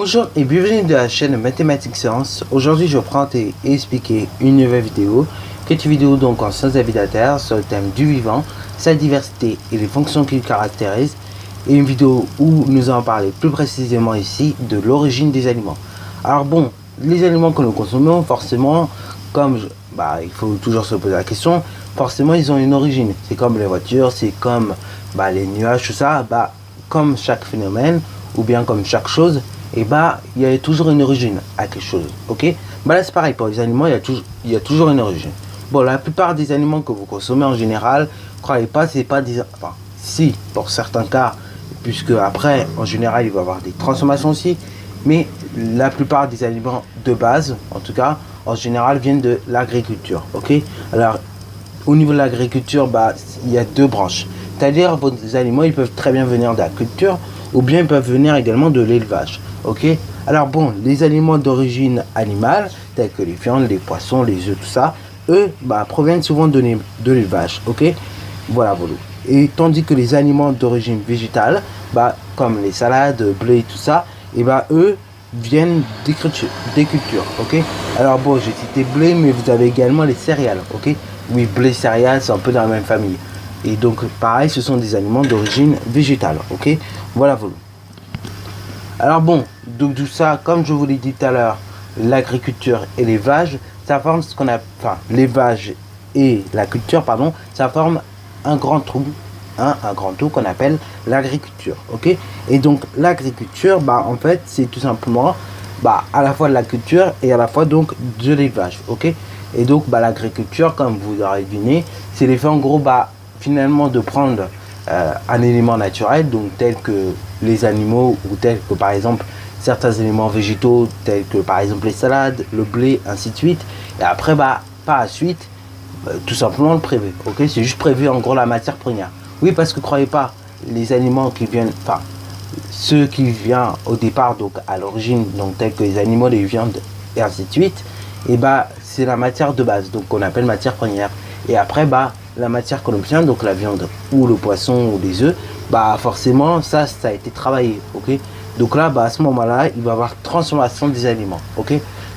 Bonjour et bienvenue de la chaîne Mathématiques Sciences. Aujourd'hui je vais présenter et expliquer une nouvelle vidéo, qui est une vidéo donc en sciences de la Terre sur le thème du vivant, sa diversité et les fonctions qui le caractérisent, et une vidéo où nous allons parler plus précisément ici de l'origine des aliments. Alors bon, les aliments que nous consommons, forcément, il faut toujours se poser la question, forcément ils ont une origine. C'est comme les voitures, c'est comme les nuages, tout ça, comme chaque phénomène, ou bien comme chaque chose, il y a toujours une origine à quelque chose, ok. Là c'est pareil, pour les aliments, il y a toujours une origine. Bon, la plupart des aliments que vous consommez en général, croyez pas, c'est pas des... Enfin, si, pour certains cas, puisque après, en général, il va y avoir des transformations aussi, mais la plupart des aliments de base, en tout cas, en général, viennent de l'agriculture, ok. Alors, au niveau de l'agriculture, il y a deux branches. C'est-à-dire, vos aliments, ils peuvent très bien venir de la culture, ou bien ils peuvent venir également de l'élevage, ok. Alors bon, les aliments d'origine animale, tels que les viandes, les poissons, les œufs, tout ça, eux, proviennent souvent de l'élevage, ok. Voilà. Et tandis que les aliments d'origine végétale, comme les salades, blé, tout ça, eux, viennent des cultures, ok. Alors bon, j'ai cité blé, mais vous avez également les céréales, ok. Oui, blé, céréales, c'est un peu dans la même famille. Et donc, pareil, ce sont des aliments d'origine végétale, ok. Voilà. Alors bon, donc tout ça, comme je vous l'ai dit tout à l'heure, l'agriculture et l'élevage, ça forme ce qu'on a... Enfin, l'élevage et la culture, pardon, ça forme un grand trou, un grand trou qu'on appelle l'agriculture, ok. Et donc, l'agriculture, en fait, c'est tout simplement, à la fois de la culture et à la fois, donc, de l'élevage, ok. Et donc, l'agriculture, comme vous l'aurez deviné, c'est l'effet, en gros, finalement, de prendre un élément naturel, donc tel que les animaux, ou tel que par exemple certains éléments végétaux, tels que par exemple les salades, le blé, ainsi de suite, et après par la suite tout simplement le prélever, ok. C'est juste prélever en gros la matière première. Oui, parce que croyez pas, les aliments qui viennent, ceux qui viennent au départ, donc à l'origine, donc tels que les animaux, les viandes et ainsi de suite, c'est la matière de base, donc qu'on appelle matière première. Et après la matière qu'on obtient, donc la viande ou le poisson ou les œufs, forcément ça a été travaillé, ok. Donc là à ce moment là il va y avoir transformation des aliments, ok.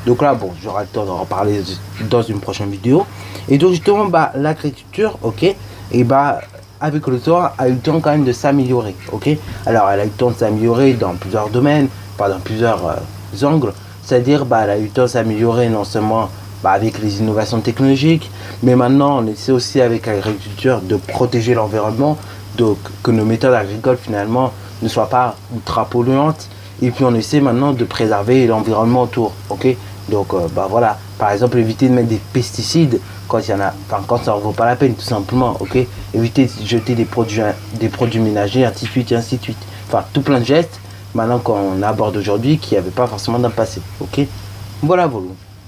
Donc là bon, j'aurai le temps d'en reparler dans une prochaine vidéo. Et donc justement l'agriculture, ok, et avec le temps a eu le temps quand même de s'améliorer, ok. Alors elle a eu le temps de s'améliorer dans plusieurs domaines, dans plusieurs angles. C'est-à-dire elle a eu le temps de s'améliorer non seulement avec les innovations technologiques, mais maintenant on essaie aussi avec l'agriculture de protéger l'environnement, donc que nos méthodes agricoles finalement ne soient pas ultra polluantes, et puis on essaie maintenant de préserver l'environnement autour, ok. Donc voilà, par exemple éviter de mettre des pesticides quand il y en a, quand ça ne vaut pas la peine, tout simplement, ok. Éviter de jeter des produits ménagers, ainsi de suite, tout plein de gestes maintenant qu'on aborde aujourd'hui qui n'avaient pas forcément dans le passé, ok. Voilà.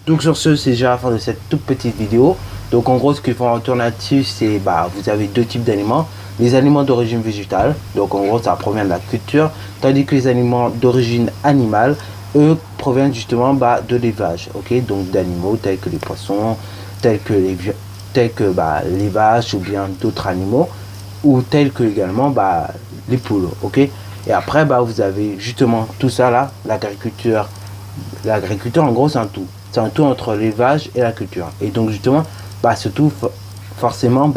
Donc sur ce, c'est déjà la fin de cette toute petite vidéo. Donc en gros, ce qu'il faut retourner là-dessus, c'est vous avez deux types d'aliments. Les aliments d'origine végétale, donc en gros ça provient de la culture, tandis que les aliments d'origine animale, eux, proviennent justement de l'élevage, ok. Donc d'animaux tels que les poissons, tels que les vaches ou bien d'autres animaux, ou tels que également les poules, ok. Et après vous avez justement tout ça là, l'agriculture. L'agriculture en gros c'est un tout. C'est un tout entre l'élevage et la culture. Et donc justement, ce tout, forcément,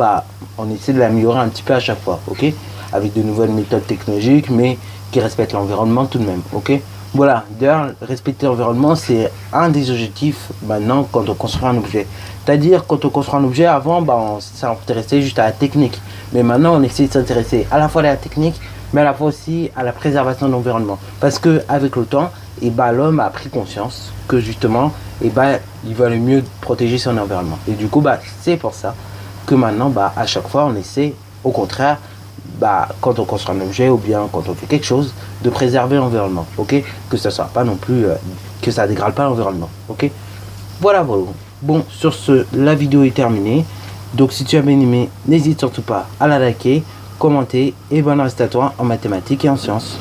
on essaie de l'améliorer un petit peu à chaque fois, ok. Avec de nouvelles méthodes technologiques, mais qui respectent l'environnement tout de même, ok. Voilà, d'ailleurs, respecter l'environnement, c'est un des objectifs maintenant quand on construit un objet. C'est-à-dire, quand on construit un objet, avant, on s'intéressait juste à la technique. Mais maintenant, on essaie de s'intéresser à la fois à la technique, mais à la fois aussi à la préservation de l'environnement. Parce qu'avec le temps, l'homme a pris conscience que justement, il valait mieux protéger son environnement. Et du coup, c'est pour ça que maintenant, à chaque fois, on essaie, au contraire, quand on construit un objet ou bien quand on fait quelque chose, de préserver l'environnement, ok. Que ça soit pas non plus, que ça dégrade pas l'environnement, ok. Voilà. Bon, sur ce, la vidéo est terminée. Donc si tu as bien aimé, n'hésite surtout pas à la liker, commenter et bonne reste à toi en mathématiques et en sciences.